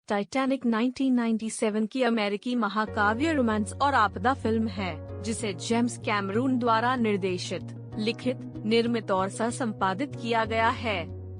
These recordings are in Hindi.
टाइटैनिक 1997 की अमेरिकी महाकाव्य रोमांस और आपदा फिल्म है, जिसे जेम्स कैमरून द्वारा निर्देशित, लिखित, निर्मित और सह-संपादित किया गया है।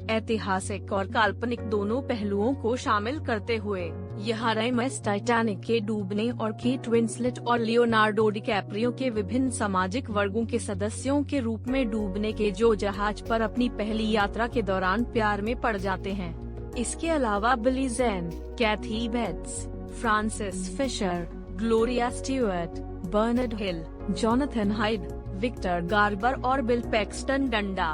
ऐतिहासिक और काल्पनिक दोनों पहलुओं को शामिल करते हुए यह आरएमएस टाइटैनिक के डूबने और केट विंसलेट और लियोनार्डो डिकैप्रियो के विभिन्न सामाजिक वर्गों के सदस्यों के रूप में डूबने के जो जहाज पर अपनी पहली यात्रा के दौरान प्यार में पड़ जाते हैं। इसके अलावा Billy Zane, Kathy Bates, Frances Fisher, Gloria Stuart, Bernard Hill, Jonathan Hyde, Victor Garber और बिल पैक्सटन डंडा।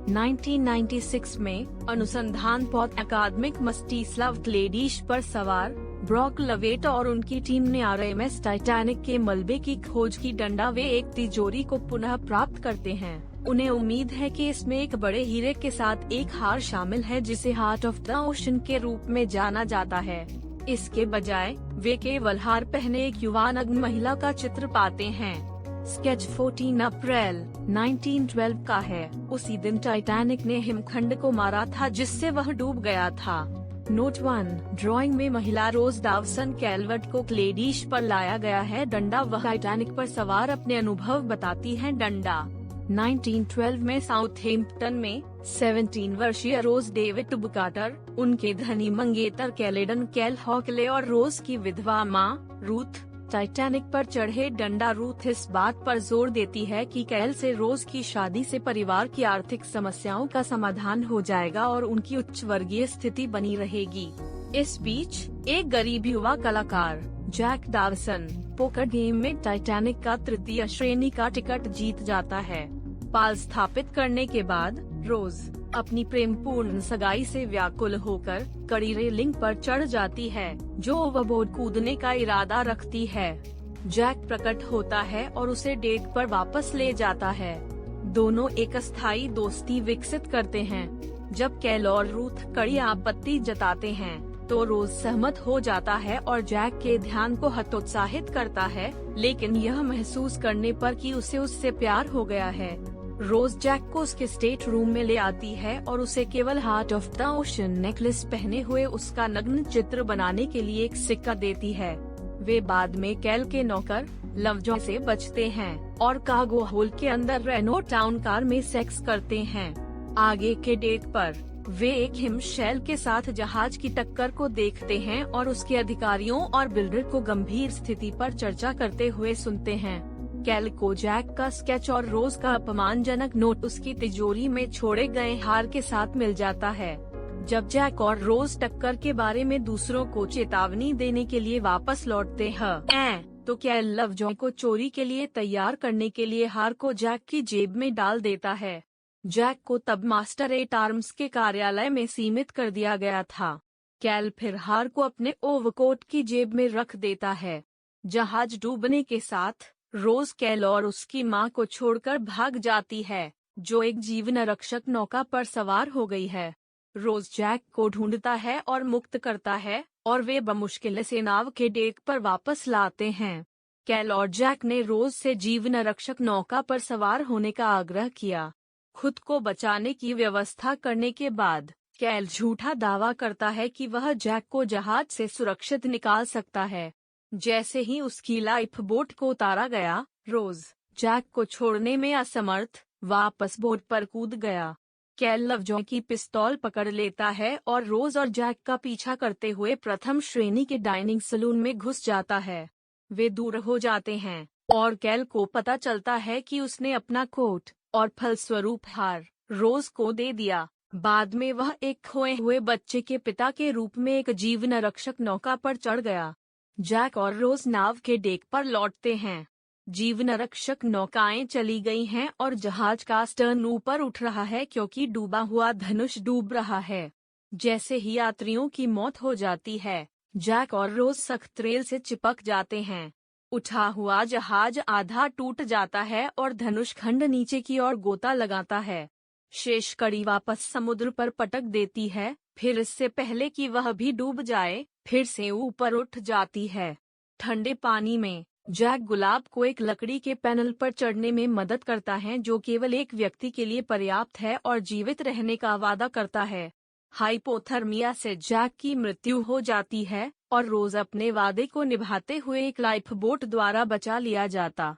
1996 में अनुसंधान पौध अकादमिक मस्टिस्लाव ग्लेडिश पर सवार ब्रॉक लवेट और उनकी टीम ने आरएमएस टाइटैनिक के मलबे की खोज की। डंडा वे एक तिजोरी को पुनः प्राप्त करते हैं। उन्हें उम्मीद है कि इसमें एक बड़े हीरे के साथ एक हार शामिल है जिसे हार्ट ऑफ द ओशन के रूप में जाना जाता है। इसके बजाय वे केवल हार पहने एक युवा नग्न महिला का चित्र पाते हैं। स्केच 14 अप्रैल 1912 का है। उसी दिन टाइटैनिक ने हिमखंड को मारा था जिससे वह डूब गया था। नोट 1, ड्राइंग में महिला रोज डावसन कैलवर्ट को ग्लेडिश पर लाया गया है। डंडा वह टाइटैनिक पर सवार अपने अनुभव बताती है। डंडा 1912 में साउथहैम्पटन में 17 वर्षीय रोज डेविड बुकाटर, उनके धनी मंगेतर कैलेडन कैल हॉकले और रोज की विधवा माँ रूथ टाइटैनिक पर चढ़े। डंडा रूथ इस बात पर जोर देती है कि कैल से रोज की शादी से परिवार की आर्थिक समस्याओं का समाधान हो जाएगा और उनकी उच्च वर्गीय स्थिति बनी रहेगी। इस बीच एक गरीब युवा कलाकार जैक डावसन पोकर गेम में टाइटैनिक का तृतीय श्रेणी का टिकट जीत जाता है। पाल स्थापित करने के बाद रोज अपनी प्रेमपूर्ण सगाई से व्याकुल होकर कड़ी रेलिंग पर चढ़ जाती है, जो ओवरबोर्ड कूदने का इरादा रखती है। जैक प्रकट होता है और उसे डेक पर वापस ले जाता है। दोनों एक अस्थायी दोस्ती विकसित करते हैं। जब कैल और रूथ कड़ी आपत्ति जताते हैं तो रोज सहमत हो जाता है और जैक के ध्यान को हतोत्साहित करता है, लेकिन यह महसूस करने पर कि उसे उससे प्यार हो गया है। रोज जैक को उसके स्टेट रूम में ले आती है और उसे केवल heart of the ocean necklace पहने हुए उसका नग्न चित्र बनाने के लिए एक सिक्का देती है। वे बाद में कैल के नौकर लवजॉय से बचते हैं और कार्गो होल्ड के अंदर रेनो टाउन कार में सेक्स करते हैं। आगे के डेक पर वे एक हिमशैल के साथ जहाज की टक्कर को देखते हैं और उसके अधिकारियों और बिल्डर को गंभीर स्थिति पर चर्चा करते हुए सुनते हैं। कैल को जैक का स्केच और रोज का अपमानजनक नोट उसकी तिजोरी में छोड़े गए हार के साथ मिल जाता है। जब जैक और रोज टक्कर के बारे में दूसरों को चेतावनी देने के लिए वापस लौटते हैं, तो कैल लवजॉय को चोरी के लिए तैयार करने के लिए हार को जैक की जेब में डाल देता है। जैक को तब मास्टर एट आर्म्स के कार्यालय में सीमित कर दिया गया था। कैल फिर हार को अपने ओवरकोट की जेब में रख देता है। जहाज डूबने के साथ रोज कैल और उसकी मां को छोड़कर भाग जाती है, जो एक जीवन रक्षक नौका पर सवार हो गई है। रोज जैक को ढूंढता है और मुक्त करता है और वे बमुश्किल से नाव के डेक पर वापस लाते हैं। कैल और जैक ने रोज से जीवन रक्षक नौका पर सवार होने का आग्रह किया। खुद को बचाने की व्यवस्था करने के बाद कैल झूठा दावा करता है कि वह जैक को जहाज से सुरक्षित निकाल सकता है। जैसे ही उसकी लाइफ बोट को उतारा गया, रोज जैक को छोड़ने में असमर्थ वापस बोट पर कूद गया। कैल लवजॉय की पिस्तौल पकड़ लेता है और रोज और जैक का पीछा करते हुए प्रथम श्रेणी के डाइनिंग सैलून में घुस जाता है। वे दूर हो जाते हैं और कैल को पता चलता है कि उसने अपना कोट और फलस्वरूप हार रोज को दे दिया। बाद में वह एक खोए हुए बच्चे के पिता के रूप में एक जीवन रक्षक नौका पर चढ़ गया। जैक और रोज नाव के डेक पर लौटते हैं। जीवन रक्षक नौकाएं चली गई हैं और जहाज का स्टर्न ऊपर उठ रहा है क्योंकि डूबा हुआ धनुष डूब रहा है। जैसे ही यात्रियों की मौत हो जाती है, जैक और रोज सख्त रेल से चिपक जाते हैं। उठा हुआ जहाज आधा टूट जाता है और धनुष खंड नीचे की ओर गोता लगाता है। शेष कड़ी वापस समुद्र पर पटक देती है, फिर इससे पहले कि वह भी डूब जाए, फिर से ऊपर उठ जाती है। ठंडे पानी में जैक गुलाब को एक लकड़ी के पैनल पर चढ़ने में मदद करता है, जो केवल एक व्यक्ति के लिए पर्याप्त है और जीवित रहने का वादा करता है। हाइपोथर्मिया से जैक की मृत्यु हो जाती है और रोज अपने वादे को निभाते हुए एक लाइफ बोट द्वारा बचा लिया जाता।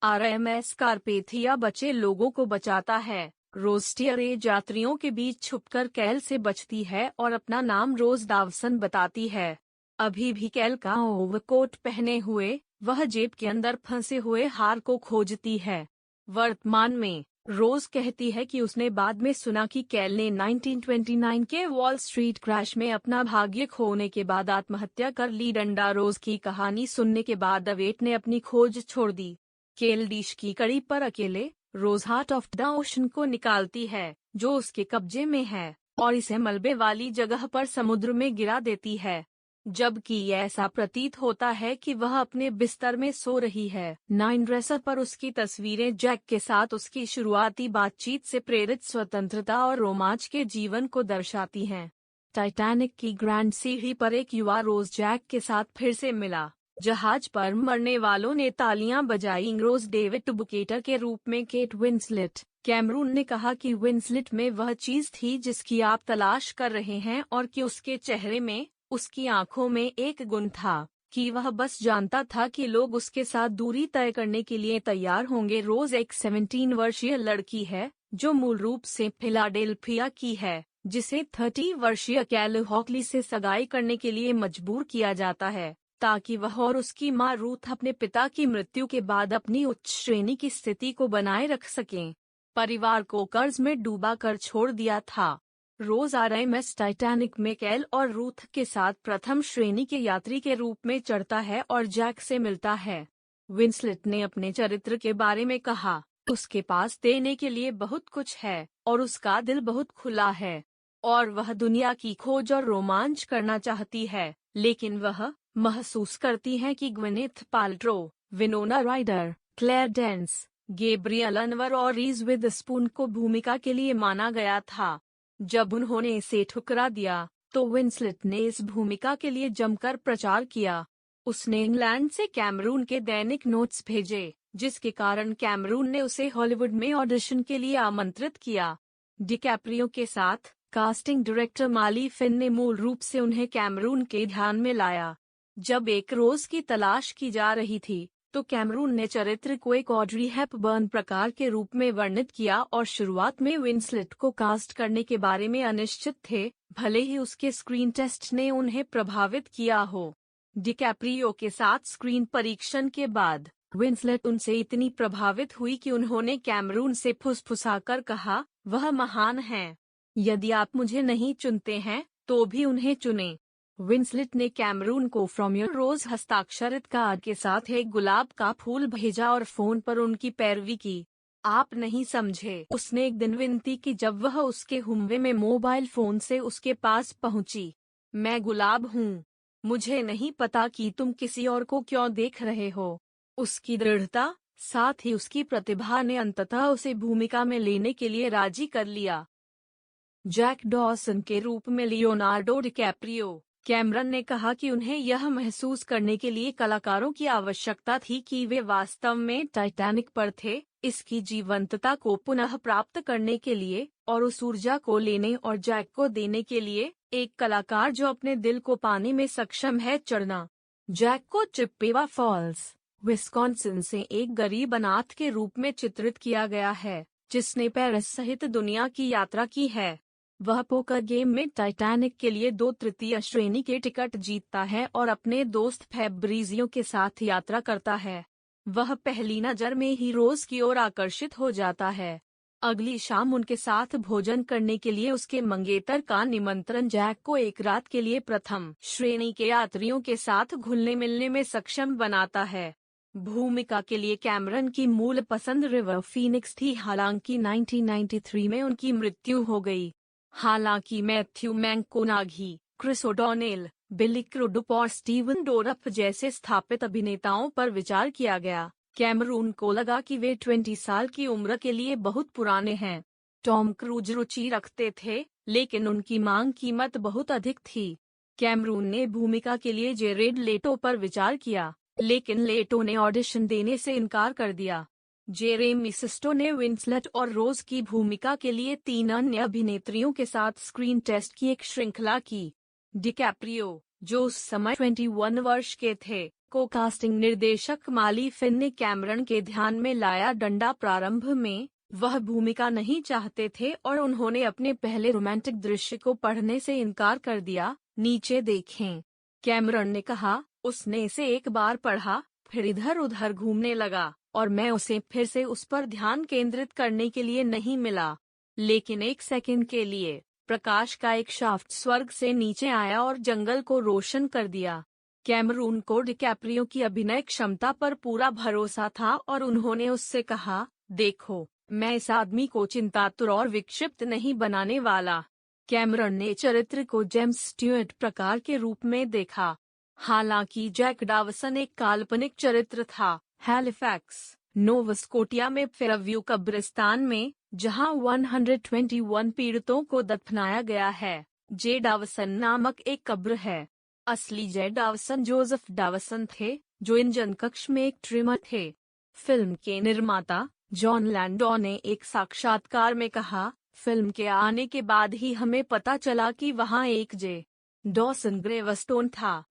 RMS कारपेथिया बचे लोगों को बचाता है। रोज स्टीयरेज यात्रियों के बीच छुपकर कैल से बचती है और अपना नाम रोज डावसन बताती है। अभी भी कैल का ओवरकोट पहने हुए वह जेब के अंदर फंसे हुए हार को खोजती है। वर्तमान में रोज कहती है कि उसने बाद में सुना कि कैल ने 1929 के वॉल स्ट्रीट क्रैश में अपना भाग्य खोने के बाद आत्महत्या कर ली। डंडा रोज की कहानी सुनने के बाद अवेट ने अपनी खोज छोड़ दी। कैल डिश की कड़ी पर अकेले रोज हार्ट ऑफ द ओशन को निकालती है जो उसके कब्जे में है और इसे मलबे वाली जगह पर समुद्र में गिरा देती है, जबकि ऐसा प्रतीत होता है कि वह अपने बिस्तर में सो रही है। 9 ड्रेसर पर उसकी तस्वीरें जैक के साथ उसकी शुरुआती बातचीत से प्रेरित स्वतंत्रता और रोमांच के जीवन को दर्शाती हैं। टाइटैनिक की ग्रैंड सीढ़ी पर एक युवा रोज जैक के साथ फिर से मिला। जहाज पर मरने वालों ने तालियां बजाई। रोज डेविड बुकेटर के रूप में केट विंसलेट। कैमरून ने कहा कि विंसलेट में वह चीज थी जिसकी आप तलाश कर रहे हैं और कि उसके चेहरे में, उसकी आंखों में एक गुण था कि वह बस जानता था कि लोग उसके साथ दूरी तय करने के लिए तैयार होंगे। रोज एक 17 वर्षीय लड़की है जो मूल रूप से फिलाडेल्फिया की है, जिसे 30 वर्षीय कैल हॉकली से सगाई करने के लिए मजबूर किया जाता है ताकि वह और उसकी मां रूथ अपने पिता की मृत्यु के बाद अपनी उच्च श्रेणी की स्थिति को बनाए रख सकें। परिवार को कर्ज में डूबा कर छोड़ दिया था। रोज RMS टाइटैनिक में कैल और रूथ के साथ प्रथम श्रेणी के यात्री के रूप में चढ़ता है और जैक से मिलता है। विंसलेट ने अपने चरित्र के बारे में कहा, उसके पास देने के लिए बहुत कुछ है और उसका दिल बहुत खुला है और वह दुनिया की खोज और रोमांच करना चाहती है, लेकिन वह महसूस करती है कि Gwyneth Paltrow, Winona Ryder, Claire Danes, Gabrielle Anwar और रीज विदस्पून को भूमिका के लिए माना गया था। जब उन्होंने इसे ठुकरा दिया तो विंसलेट ने इस भूमिका के लिए जमकर प्रचार किया। उसने इंग्लैंड से कैमरून के दैनिक नोट्स भेजे, जिसके कारण कैमरून ने उसे हॉलीवुड में ऑडिशन के लिए आमंत्रित किया। डिकैप्रियो के साथ कास्टिंग डायरेक्टर माली फिन ने मूल रूप से उन्हें कैमरून के ध्यान में लाया। जब एक रोज की तलाश की जा रही थी तो कैमरून ने चरित्र को एक ऑड्री हेपबर्न प्रकार के रूप में वर्णित किया और शुरुआत में विंसलेट को कास्ट करने के बारे में अनिश्चित थे, भले ही उसके स्क्रीन टेस्ट ने उन्हें प्रभावित किया हो। डिकैप्रियो के साथ स्क्रीन परीक्षण के बाद विंसलेट उनसे इतनी प्रभावित हुई कि उन्होंने कैमरून से फुसफुसाकर कहा, वह महान हैं। यदि आप मुझे नहीं चुनते हैं तो भी उन्हें चुनें। विंसलेट ने कैमरून को फ्रॉम योर रोज हस्ताक्षरित कार्ड के साथ एक गुलाब का फूल भेजा और फोन पर उनकी पैरवी की। आप नहीं समझे, उसने एक दिन विनती की जब वह उसके हुम्वे में मोबाइल फोन से उसके पास पहुंची। मैं गुलाब हूँ। मुझे नहीं पता कि तुम किसी और को क्यों देख रहे हो। उसकी दृढ़ता, साथ ही उसकी प्रतिभा ने अंततः उसे भूमिका में लेने के लिए राजी कर लिया। जैक डॉसन के रूप में लियोनार्डो डिकैप्रियो। कैमरन ने कहा कि उन्हें यह महसूस करने के लिए कलाकारों की आवश्यकता थी कि वे वास्तव में टाइटैनिक पर थे, इसकी जीवंतता को पुनः प्राप्त करने के लिए और उस ऊर्जा को लेने और जैक को देने के लिए एक कलाकार जो अपने दिल को पाने में सक्षम है चढ़ना। जैक को चिप्पेवा फॉल्स, विस्कॉन्सिन से एक गरीब अनाथ के रूप में चित्रित किया गया है, जिसने पेरिस सहित दुनिया की यात्रा की है। वह पोकर गेम में टाइटैनिक के लिए 2 तृतीय श्रेणी के टिकट जीतता है और अपने दोस्त फैब्रिजियो के साथ यात्रा करता है। वह पहली नज़र में ही रोज की ओर आकर्षित हो जाता है। अगली शाम उनके साथ भोजन करने के लिए उसके मंगेतर का निमंत्रण जैक को एक रात के लिए प्रथम श्रेणी के यात्रियों के साथ घुलने मिलने में सक्षम बनाता है। भूमिका के लिए कैमरन की मूल पसंद रिवर फीनिक्स थी, हालांकि 1993 में उनकी मृत्यु हो गई। हालांकि मैथ्यू मैककोनागी, क्रिस ओडोनेल, बिली क्रुडुप और स्टीवन डोरफ जैसे स्थापित अभिनेताओं पर विचार किया गया, कैमरून को लगा कि वे 20 साल की उम्र के लिए बहुत पुराने हैं। टॉम क्रूज रुचि रखते थे, लेकिन उनकी मांग कीमत बहुत अधिक थी। कैमरून ने भूमिका के लिए जेरेड लेटो पर विचार किया, लेकिन लेटो ने ऑडिशन देने से इनकार कर दिया। जेरेमी सिस्टो ने विंसलेट और रोज की भूमिका के लिए 3 अन्य अभिनेत्रियों के साथ स्क्रीन टेस्ट की एक श्रृंखला की। डिकैप्रियो, जो उस समय 21 वर्ष के थे, को कास्टिंग निर्देशक माली फिन ने कैमरन के ध्यान में लाया। डंडा प्रारंभ में वह भूमिका नहीं चाहते थे और उन्होंने अपने पहले रोमांटिक दृश्य को पढ़ने से इनकार कर दिया। नीचे देखें। कैमरन ने कहा, उसने इसे एक बार पढ़ा, फिर इधर उधर घूमने लगा और मैं उसे फिर से उस पर ध्यान केंद्रित करने के लिए नहीं मिला। लेकिन 1 सेकंड के लिए प्रकाश का एक शाफ्ट स्वर्ग से नीचे आया और जंगल को रोशन कर दिया। कैमरून को डिकैप्रियो की अभिनय क्षमता पर पूरा भरोसा था और उन्होंने उससे कहा, देखो, मैं इस आदमी को चिंतातुर और विक्षिप्त नहीं बनाने वाला। कैमरन ने चरित्र को जेम्स स्ट्यूअर्ट प्रकार के रूप में देखा। हालांकि जैक डॉवसन एक काल्पनिक चरित्र था। हैलिफैक्स, नोवा स्कोटिया में फेयरव्यू कब्रिस्तान में, जहां 121 पीड़ितों को दफनाया गया है, जे डॉवसन नामक एक कब्र है। असली जे डॉवसन जोसेफ डॉवसन थे, जो इंजन कक्ष में एक ट्रिमर थे। फिल्म के निर्माता जॉन लैंडो ने एक साक्षात्कार में कहा, फिल्म के आने के बाद ही हमें पता चला कि वहां एक जे डॉवसन ग्रेवस्टोन था।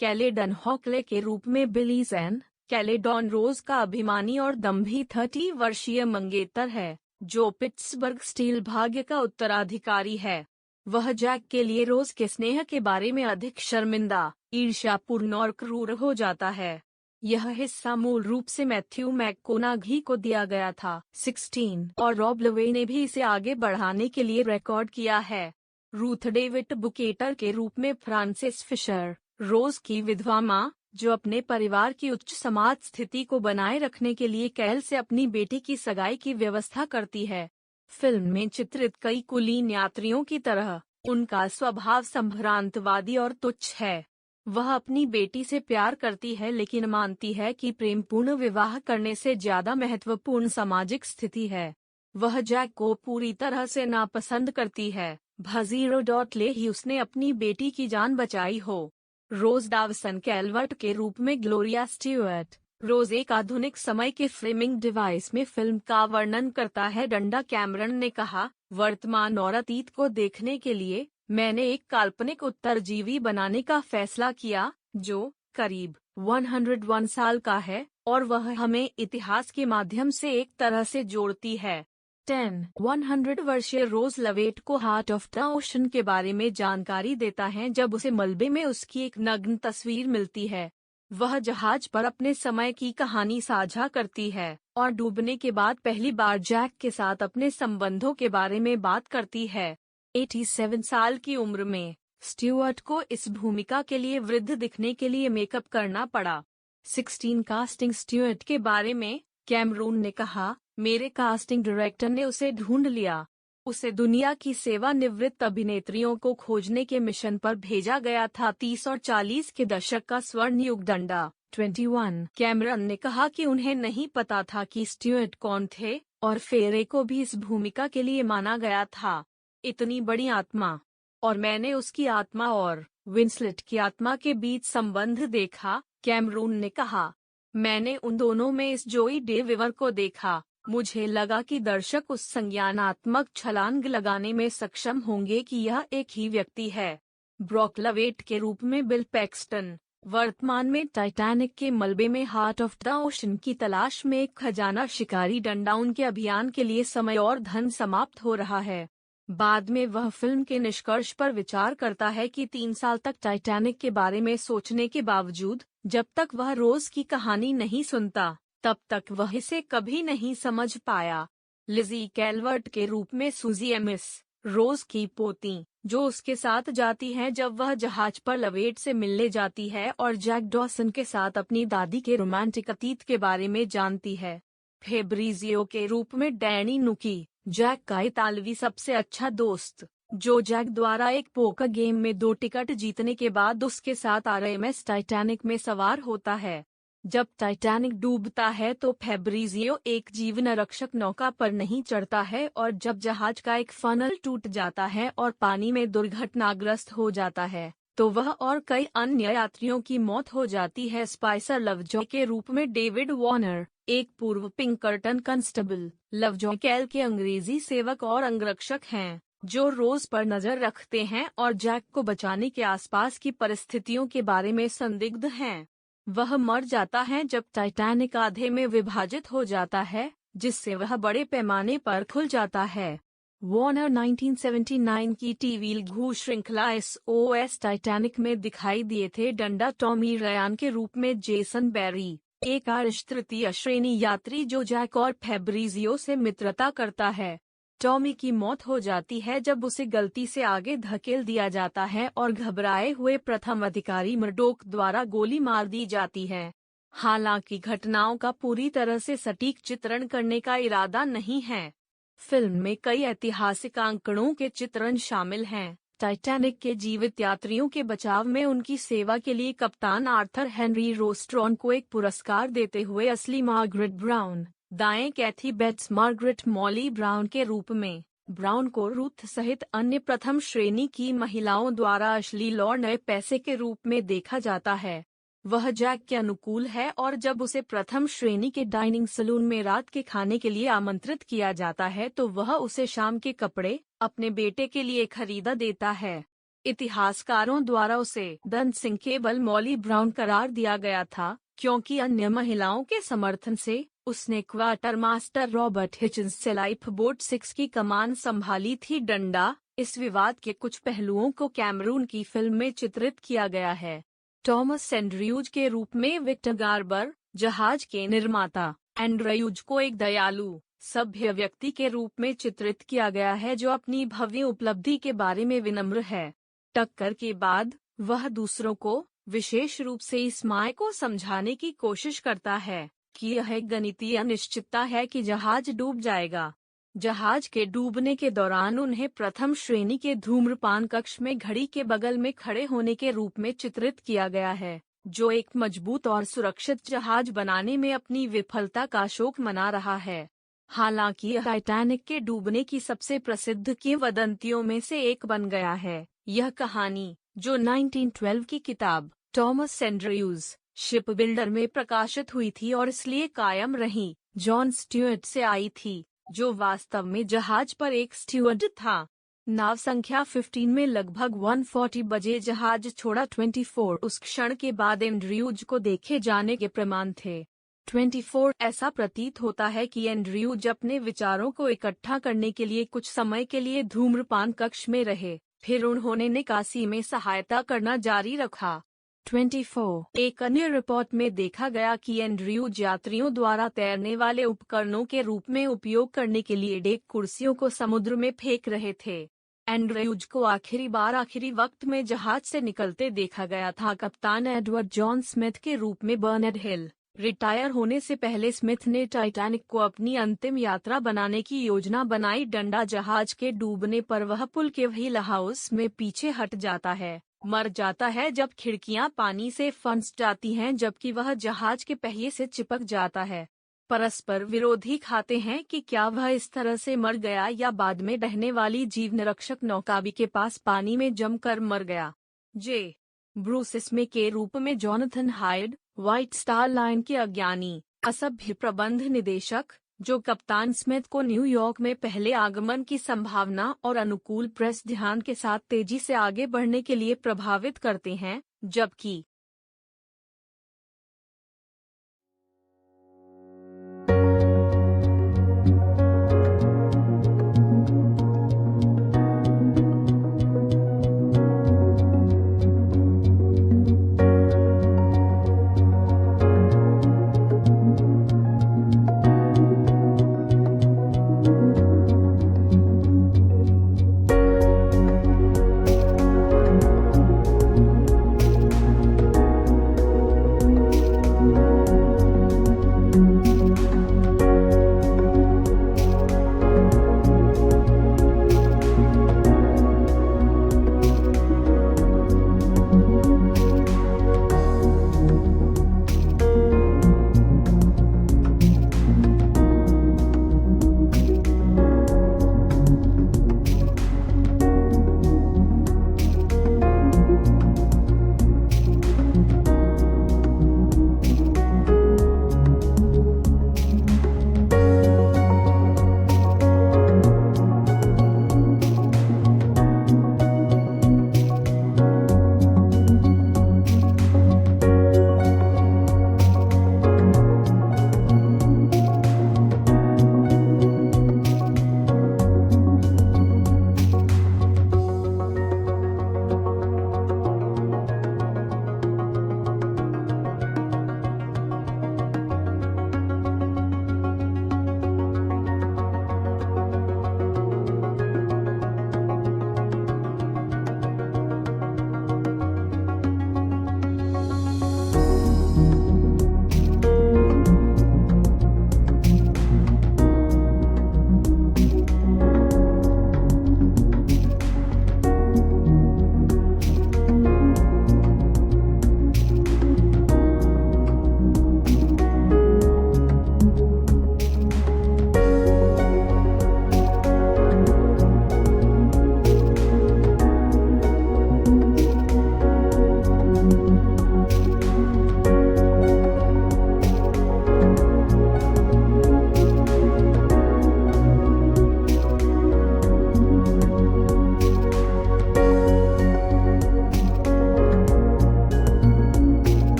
कैलेडन हॉकले के रूप में बिली ज़ैन, कैलेडॉन रोज का अभिमानी और दम्भी 30 वर्षीय मंगेतर है, जो पिट्सबर्ग स्टील भाग्य का उत्तराधिकारी है। वह जैक के लिए रोज के स्नेह के बारे में अधिक शर्मिंदा, ईर्ष्यापूर्ण और क्रूर हो जाता है। यह हिस्सा मूल रूप से मैथ्यू मैककोनाघी को दिया गया था 16 और रॉब लवे ने भी इसे आगे बढ़ाने के लिए रिकॉर्ड किया है। रूथ डेविड बुकेटर के रूप में फ्रांसिस फिशर, रोज की विधवा माँ, जो अपने परिवार की उच्च समाज स्थिति को बनाए रखने के लिए कैल से अपनी बेटी की सगाई की व्यवस्था करती है। फिल्म में चित्रित कई कुलीन यात्रियों की तरह उनका स्वभाव संभ्रांतवादी और तुच्छ है। वह अपनी बेटी से प्यार करती है लेकिन मानती है कि प्रेमपूर्ण विवाह करने से ज्यादा महत्वपूर्ण सामाजिक स्थिति है। वह जैक को पूरी तरह से नापसंद करती है, भले ही उसने अपनी बेटी की जान बचाई हो। रोज डावसन कैलवर्ट के रूप में ग्लोरिया स्टीवर्ट, रोज एक आधुनिक समय के फ्रेमिंग डिवाइस में फिल्म का वर्णन करता है। डंडा कैमरन ने कहा, वर्तमान और अतीत को देखने के लिए मैंने एक काल्पनिक उत्तरजीवी बनाने का फैसला किया जो करीब 101 साल का है और वह हमें इतिहास के माध्यम से एक तरह से जोड़ती है। 100 वर्षीय रोज लवेट को हार्ट ऑफ द ओशन के बारे में जानकारी देता है जब उसे मलबे में उसकी एक नग्न तस्वीर मिलती है। वह जहाज पर अपने समय की कहानी साझा करती है और डूबने के बाद पहली बार जैक के साथ अपने संबंधों के बारे में बात करती है। 87 साल की उम्र में स्टीवर्ट को इस भूमिका के लिए वृद्ध दिखने के लिए मेकअप करना पड़ा। 16 कास्टिंग स्टीवर्ट के बारे में कैमरून ने कहा, मेरे कास्टिंग डायरेक्टर ने उसे ढूंढ लिया। उसे दुनिया की सेवानिवृत्त अभिनेत्रियों को खोजने के मिशन पर भेजा गया था। 30 और 40 के दशक का स्वर्ण युग। डंडा 21 कैमरन ने कहा कि उन्हें नहीं पता था कि स्टीवर्ट कौन थे और फेरे को भी इस भूमिका के लिए माना गया था। इतनी बड़ी आत्मा, और मैंने उसकी आत्मा और विंसलेट की आत्मा के बीच संबंध देखा, कैमरून ने कहा। मैंने उन दोनों में इस जोई डे विवर को देखा। मुझे लगा कि दर्शक उस संज्ञानात्मक छलांग लगाने में सक्षम होंगे कि यह एक ही व्यक्ति है। ब्रॉक लवेट के रूप में बिल पैक्सटन, वर्तमान में टाइटैनिक के मलबे में हार्ट ऑफ द ओशन की तलाश में एक खजाना शिकारी। डंडा उनके अभियान के लिए समय और धन समाप्त हो रहा है। बाद में वह फिल्म के निष्कर्ष पर विचार करता है कि 3 साल तक टाइटैनिक के बारे में सोचने के बावजूद, जब तक वह रोज की कहानी नहीं सुनता, तब तक वह इसे कभी नहीं समझ पाया। लिजी कैलवर्ट के रूप में सूजी एमिस, रोज की पोती, जो उसके साथ जाती है जब वह जहाज पर लवेट से मिलने जाती है और जैक डॉसन के साथ अपनी दादी के रोमांटिक अतीत के बारे में जानती है। फेब्रिजियो के रूप में डैनी नुकी, जैक का इतालवी सबसे अच्छा दोस्त, जो जैक द्वारा एक पोकर गेम में 2 टिकट जीतने के बाद उसके साथ आरएमएस टाइटैनिक में सवार होता है। जब टाइटैनिक डूबता है तो फेब्रिजियो एक जीवन रक्षक नौका पर नहीं चढ़ता है और जब जहाज का एक फनल टूट जाता है और पानी में दुर्घटनाग्रस्त हो जाता है तो वह और कई अन्य यात्रियों की मौत हो जाती है। स्पाइसर लवजॉय के रूप में डेविड वॉर्नर, एक पूर्व पिंकर्टन कंस्टेबल, लवजॉय कैल के अंग्रेजी सेवक और अंगरक्षक हैं, जो रोज पर नजर रखते हैं और जैक को बचाने के आसपास की परिस्थितियों के बारे में संदिग्ध हैं। वह मर जाता है जब टाइटैनिक आधे में विभाजित हो जाता है, जिससे वह बड़े पैमाने पर खुल जाता है। वॉर्नर 1979 की टीवी लघु श्रृंखला SOS टाइटैनिक में दिखाई दिए थे। डंडा टॉमी रयान के रूप में जेसन बेरी, एक आयरिश तृतीय श्रेणी यात्री जो जैक और फेब्रिजियो से मित्रता करता है। टॉमी की मौत हो जाती है जब उसे गलती से आगे धकेल दिया जाता है और घबराए हुए प्रथम अधिकारी मर्डोक द्वारा गोली मार दी जाती है। हालांकि घटनाओं का पूरी तरह से सटीक चित्रण करने का इरादा नहीं है। फिल्म में कई ऐतिहासिक आंकड़ों के चित्रण शामिल हैं। टाइटैनिक के जीवित यात्रियों के बचाव में उनकी सेवा के लिए कप्तान आर्थर हेनरी रोस्ट्रॉन को एक पुरस्कार देते हुए असली मार्गरेट ब्राउन, दाएं कैथी बेट्स मार्गरेट मॉली ब्राउन के रूप में, ब्राउन को रूथ सहित अन्य प्रथम श्रेणी की महिलाओं द्वारा अश्लील और नए पैसे के रूप में देखा जाता है। वह जैक के अनुकूल है और जब उसे प्रथम श्रेणी के डाइनिंग सलून में रात के खाने के लिए आमंत्रित किया जाता है तो वह उसे शाम के कपड़े अपने बेटे के लिए खरीदा देता है। इतिहासकारों द्वारा उसे अनसिंकेबल मॉली ब्राउन करार दिया गया था, क्योंकि अन्य महिलाओं के समर्थन से उसने क्वार्टर मास्टर रॉबर्ट हिचिंस से लाइफ बोट 6 की कमान संभाली थी। डंडा। इस विवाद के कुछ पहलुओं को कैमरून की फिल्म में चित्रित किया गया है। टॉमस एंड्रयूज के रूप में विक्टर गार्बर, जहाज के निर्माता, एंड्रयूज को एक दयालु, सभ्य व्यक्ति के रूप में चित्रित किया गया है जो अपनी भव्य उपलब्धि के बारे में विनम्र है। टक्कर के बाद वह दूसरों को, विशेष रूप से इस माय को समझाने की कोशिश करता है कि यह एक गणितीय अनिश्चितता है कि जहाज डूब जाएगा। जहाज के डूबने के दौरान उन्हें प्रथम श्रेणी के धूम्रपान कक्ष में घड़ी के बगल में खड़े होने के रूप में चित्रित किया गया है, जो एक मजबूत और सुरक्षित जहाज बनाने में अपनी विफलता का शोक मना रहा है। हालांकि यह टाइटैनिक के डूबने की सबसे प्रसिद्ध किंवदंतियों में से एक बन गया है। यह कहानी, जो 1912 की किताब टॉमस एंड्रयूज, शिप बिल्डर में प्रकाशित हुई थी और इसलिए कायम रही, जॉन स्ट्यूअर्ट से आई थी, जो वास्तव में जहाज पर एक स्टीवर्ड था। नाव संख्या 15 में लगभग 1:40 बजे जहाज छोड़ा। 24 उस क्षण के बाद एंड्रयूज को देखे जाने के प्रमाण थे। 24 ऐसा प्रतीत होता है कि एंड्रयूज अपने विचारों को इकट्ठा करने के लिए कुछ समय के लिए धूम्रपान कक्ष में रहे, फिर उन्होंने निकासी में सहायता करना जारी रखा। 24 एक अन्य रिपोर्ट में देखा गया कि एंड्रयूज यात्रियों द्वारा तैरने वाले उपकरणों के रूप में उपयोग करने के लिए डेक कुर्सियों को समुद्र में फेंक रहे थे। एंड्रयूज को आखिरी बार आखिरी वक्त में जहाज से निकलते देखा गया था कप्तान एडवर्ड जॉन स्मिथ के रूप में बर्नर्ड हिल। रिटायर होने से पहले स्मिथ ने टाइटैनिक को अपनी अंतिम यात्रा बनाने की योजना बनाई। डंडा जहाज के डूबने पर वह पुल के व्हील हाउस में पीछे हट जाता है, मर जाता है जब खिड़कियां पानी से फंस जाती हैं, जबकि वह जहाज के पहिए से चिपक जाता है। परस्पर विरोधी खाते हैं कि क्या वह इस तरह से मर गया या बाद में बहने वाली जीवनरक्षक नौकाबी के पास पानी में जमकर मर गया। जे. ब्रूस स्मे के रूप में Jonathan hide, white star line के अज्ञानी, असभ्य प्रबंध निदेशक, जो कप्तान स्मिथ को न्यूयॉर्क में पहले आगमन की संभावना और अनुकूल प्रेस ध्यान के साथ तेजी से आगे बढ़ने के लिए प्रभावित करते हैं, जबकि